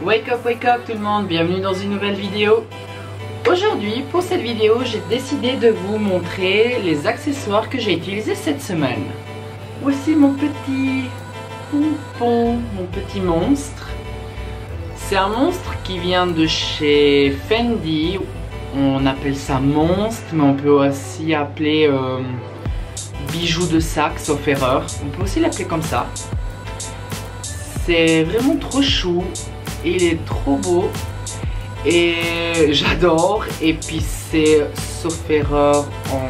Wake up tout le monde, bienvenue dans une nouvelle vidéo. Aujourd'hui, pour cette vidéo, j'ai décidé de vous montrer les accessoires que j'ai utilisés cette semaine. Voici mon petit pompon, mon petit monstre. C'est un monstre qui vient de chez Fendi. On appelle ça monstre, mais on peut aussi appeler bijou de sac, sauf erreur. On peut aussi l'appeler comme ça. C'est vraiment trop chou. Il est trop beau et j'adore. Et puis c'est, sauf erreur, en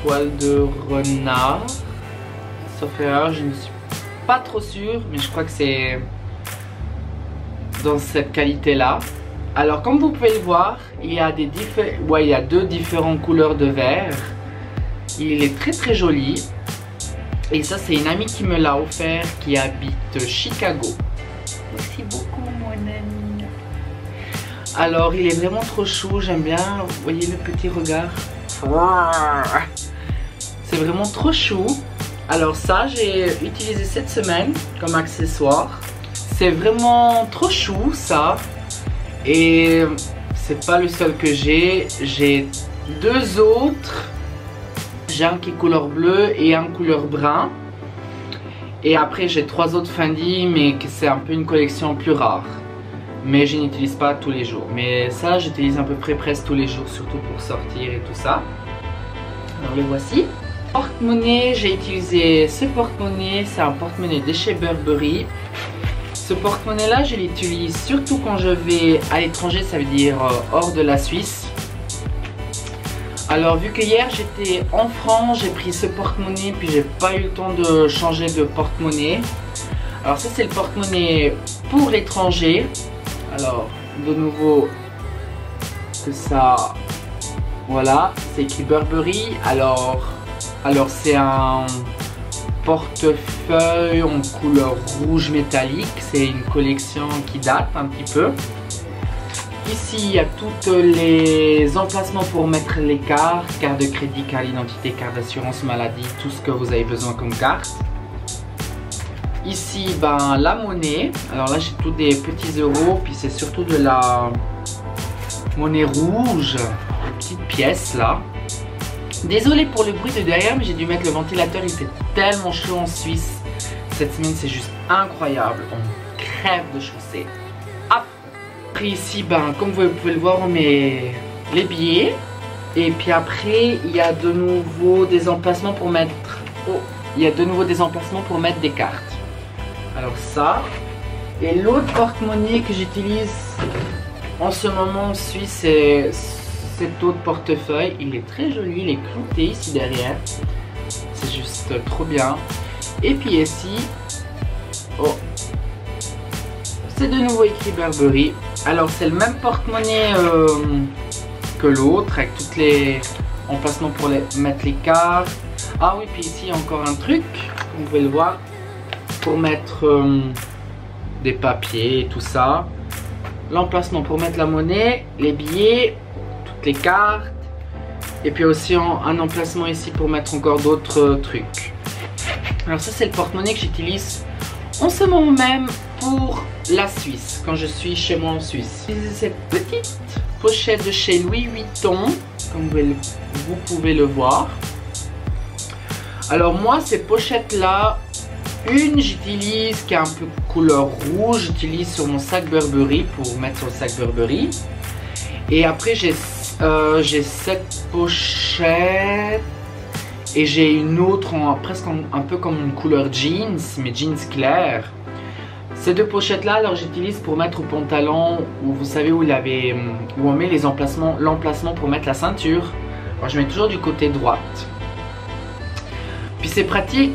poil de renard. Sauf erreur, je ne suis pas trop sûre, mais je crois que c'est dans cette qualité là. Alors comme vous pouvez le voir, il y a deux différentes couleurs de verre. Il est très joli. Et ça, c'est une amie qui me l'a offert, qui habite Chicago. Merci beaucoup, mon ami. Alors, il est vraiment trop chou, j'aime bien. Vous voyez le petit regard? C'est vraiment trop chou. Alors ça, j'ai utilisé cette semaine comme accessoire. C'est vraiment trop chou, ça. Et c'est pas le seul que j'ai. J'ai deux autres. J'ai un qui est couleur bleu et un couleur brun. Et après j'ai trois autres Fendi, mais c'est un peu une collection plus rare. Mais je n'utilise pas tous les jours. Mais ça j'utilise à peu près presque tous les jours, surtout pour sortir et tout ça. Alors le voici. Porte-monnaie, j'ai utilisé ce porte-monnaie. C'est un porte-monnaie de chez Burberry. Ce porte-monnaie là, je l'utilise surtout quand je vais à l'étranger, ça veut dire hors de la Suisse. Alors vu que hier j'étais en France, j'ai pris ce porte-monnaie, puis j'ai pas eu le temps de changer de porte-monnaie. Alors ça c'est le porte-monnaie pour l'étranger. Alors de nouveau que ça, voilà, c'est écrit Burberry. Alors c'est un portefeuille en couleur rouge métallique. C'est une collection qui date un petit peu. Ici, il y a tous les emplacements pour mettre les cartes, carte de crédit, carte d'identité, carte d'assurance maladie, tout ce que vous avez besoin comme carte. Ici, la monnaie. Alors là, j'ai tous des petits euros, puis c'est surtout de la monnaie rouge, des petites pièces là. Désolé pour le bruit de derrière, mais j'ai dû mettre le ventilateur, il fait tellement chaud en Suisse. Cette semaine, c'est juste incroyable, on crève de chaud, c'est affreux. Après ici, comme vous pouvez le voir, on met les billets. Et puis après, il y a de nouveau des emplacements pour mettre... Oh, il y a de nouveau des emplacements pour mettre des cartes. Alors ça. Et l'autre porte-monnaie que j'utilise en ce moment en Suisse, c'est cet autre portefeuille. Il est très joli, il est clouté ici derrière. C'est juste trop bien. Et puis ici, oh, c'est de nouveau écrit Burberry. Alors c'est le même porte-monnaie que l'autre, avec tous les emplacements pour mettre les cartes. Ah oui, puis ici encore un truc, comme vous pouvez le voir, pour mettre des papiers et tout ça. L'emplacement pour mettre la monnaie, les billets, toutes les cartes. Et puis aussi un emplacement ici pour mettre encore d'autres trucs. Alors ça c'est le porte-monnaie que j'utilise en ce moment même pour la Suisse, quand je suis chez moi en Suisse. Cette petite pochette de chez Louis Vuitton, comme vous pouvez le voir. Alors moi, ces pochettes là, une j'utilise qui est un peu couleur rouge, j'utilise sur mon sac Burberry pour mettre sur le sac Burberry. Et après j'ai cette pochette et j'ai une autre presque un peu comme une couleur jeans, mais jeans clair. Ces deux pochettes là, alors j'utilise pour mettre au pantalon, où vous savez où on met les l'emplacement pour mettre la ceinture. Alors je mets toujours du côté droite. Puis c'est pratique,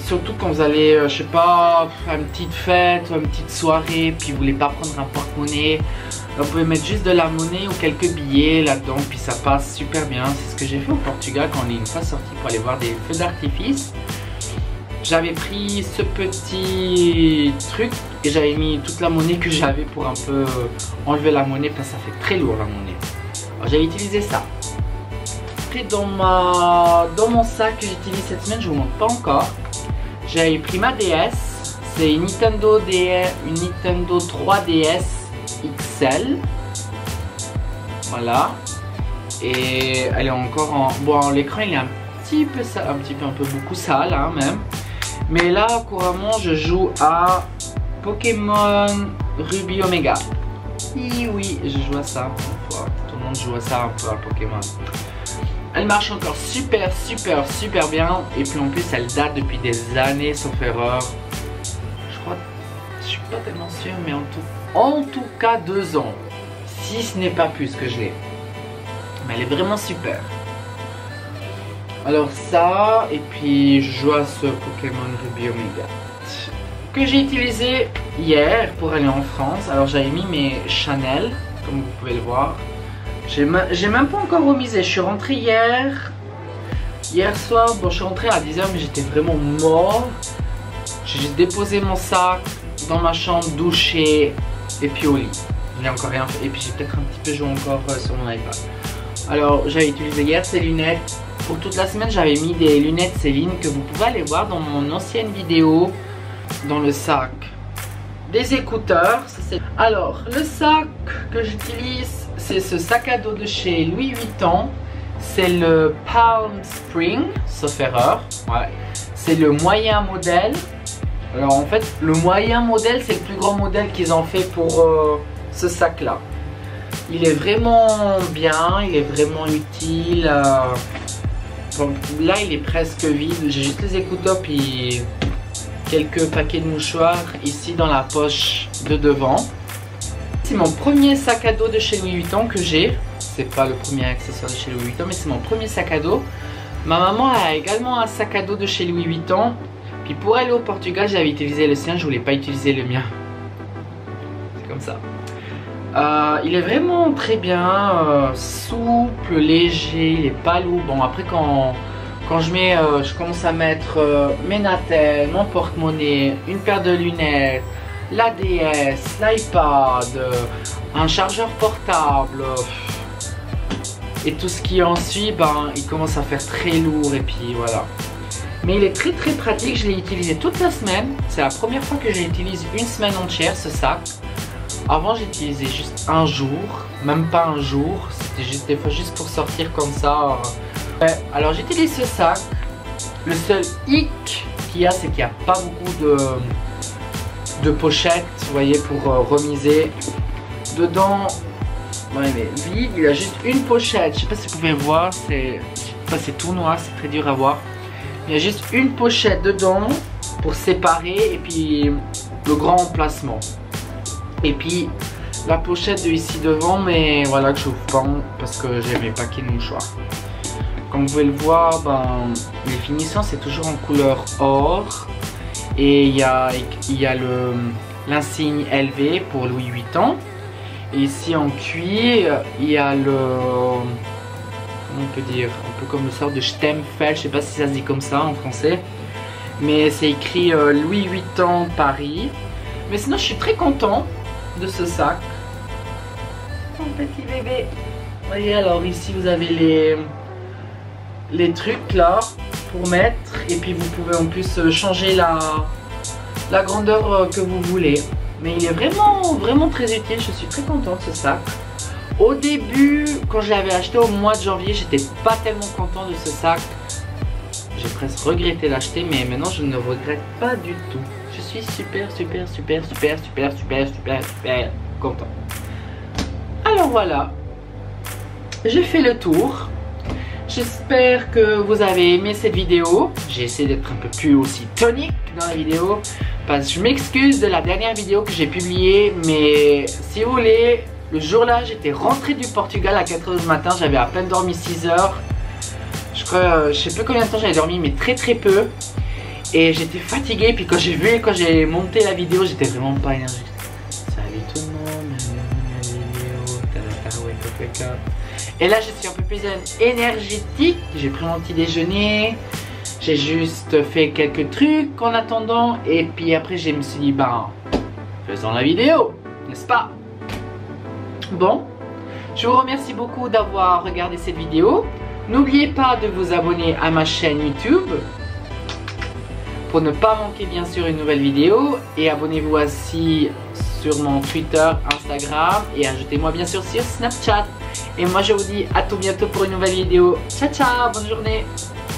surtout quand vous allez, je sais pas, faire une petite fête ou une petite soirée, puis vous voulez pas prendre un porte-monnaie. Vous pouvez mettre juste de la monnaie ou quelques billets là-dedans, puis ça passe super bien. C'est ce que j'ai fait au Portugal quand on est une fois sorti pour aller voir des feux d'artifice. J'avais pris ce petit truc et j'avais mis toute la monnaie que j'avais pour un peu enlever la monnaie parce que ça fait très lourd la monnaie. Alors j'avais utilisé ça. Après dans mon sac que j'utilise cette semaine, je vous montre pas encore. J'avais pris ma DS, c'est une Nintendo 3DS XL. Voilà. Et elle est encore en... Bon, l'écran il est un peu sale, un peu beaucoup sale hein, même. Mais là, couramment, je joue à Pokémon Ruby Omega. Oui, je joue à ça. Tout le monde joue à ça un peu à Pokémon. Elle marche encore super bien. Et puis en plus, elle date depuis des années, sauf erreur. Je crois, je suis pas tellement sûr, mais en tout cas 2 ans. Si ce n'est pas plus que je l'ai. Mais elle est vraiment super. Alors ça, et puis je joue à ce Pokémon Ruby Omega que j'ai utilisé hier pour aller en France. Alors j'avais mis mes Chanel, comme vous pouvez le voir. J'ai même pas encore remisé. Je suis rentré hier soir. Bon, je suis rentré à 10 h, mais j'étais vraiment mort. J'ai juste déposé mon sac dans ma chambre, douché et puis au lit. Je n'ai encore rien fait. Et puis j'ai peut-être un petit peu joué encore sur mon iPad. Alors j'avais utilisé hier ces lunettes. Pour toute la semaine, j'avais mis des lunettes Céline que vous pouvez aller voir dans mon ancienne vidéo. Dans le sac des écouteurs. Alors le sac que j'utilise, c'est ce sac à dos de chez Louis Vuitton. C'est le Palm Spring, sauf erreur. Ouais. C'est le moyen modèle. Alors en fait, le moyen modèle, c'est le plus grand modèle qu'ils ont fait pour ce sac là. Il est vraiment bien, il est vraiment utile. Donc, là il est presque vide. J'ai juste les écouteurs puis quelques paquets de mouchoirs ici dans la poche de devant. C'est mon premier sac à dos de chez Louis Vuitton que j'ai. C'est pas le premier accessoire de chez Louis Vuitton, mais c'est mon premier sac à dos. Ma maman a également un sac à dos de chez Louis Vuitton. Puis pour aller au Portugal, j'avais utilisé le sien, je voulais pas utiliser le mien. C'est comme ça. Il est vraiment très bien, souple, léger, il est pas lourd. Bon après quand je commence à mettre mes nattels, mon porte-monnaie, une paire de lunettes, la DS, l'iPad, un chargeur portable et tout ce qui en suit, ben, il commence à faire très lourd et puis voilà. Mais il est très pratique, je l'ai utilisé toute la semaine. C'est la première fois que j'utilise une semaine entière ce sac. Avant j'utilisais juste un jour, même pas un jour, c'était juste des fois juste pour sortir comme ça. Ouais, alors j'utilise ce sac. Le seul hic qu'il y a, c'est qu'il n'y a pas beaucoup de pochettes, vous voyez, pour remiser. Dedans, ouais, mais vide, il a juste une pochette. Je sais pas si vous pouvez voir, c'est tout noir, c'est très dur à voir. Il y a juste une pochette dedans pour séparer et puis le grand emplacement. Et puis la pochette de ici devant, mais voilà que je ouvre pas parce que j'ai mes paquets de mouchoirs. Comme vous pouvez le voir, ben, les finitions c'est toujours en couleur or. Et il y a l'insigne LV pour Louis Vuitton. Et ici en cuir, il y a le... Comment on peut dire? Un peu comme le sort de Stempfel, je sais pas si ça se dit comme ça en français. Mais c'est écrit Louis Vuitton Paris. Mais sinon je suis très content de ce sac. Mon petit bébé. Vous voyez, alors ici vous avez les trucs là pour mettre. Et puis vous pouvez en plus changer la grandeur que vous voulez. Mais il est vraiment très utile. Je suis très contente de ce sac. Au début, quand je l'avais acheté au mois de janvier, j'étais pas tellement content de ce sac. J'ai presque regretté l'acheter, mais maintenant je ne regrette pas du tout. Je suis super content. Alors voilà, j'ai fait le tour. J'espère que vous avez aimé cette vidéo. J'ai essayé d'être un peu plus aussi tonique dans la vidéo, parce que je m'excuse de la dernière vidéo que j'ai publiée, mais si vous voulez, le jour là j'étais rentré du Portugal à 4 h du matin, j'avais à peine dormi 6 heures. Je crois, je sais plus combien de temps j'avais dormi, mais très peu. Et j'étais fatigué, puis quand j'ai monté la vidéo, j'étais vraiment pas énergique. Salut tout le monde, et là je suis un peu plus énergétique. J'ai pris mon petit déjeuner, j'ai juste fait quelques trucs en attendant, et puis après je me suis dit, ben, faisons la vidéo, n'est-ce pas? Bon, je vous remercie beaucoup d'avoir regardé cette vidéo. N'oubliez pas de vous abonner à ma chaîne YouTube pour ne pas manquer bien sûr une nouvelle vidéo. Et abonnez-vous aussi sur mon Twitter, Instagram et ajoutez-moi bien sûr sur Snapchat. Et moi je vous dis à tout bientôt pour une nouvelle vidéo. Ciao ciao, bonne journée.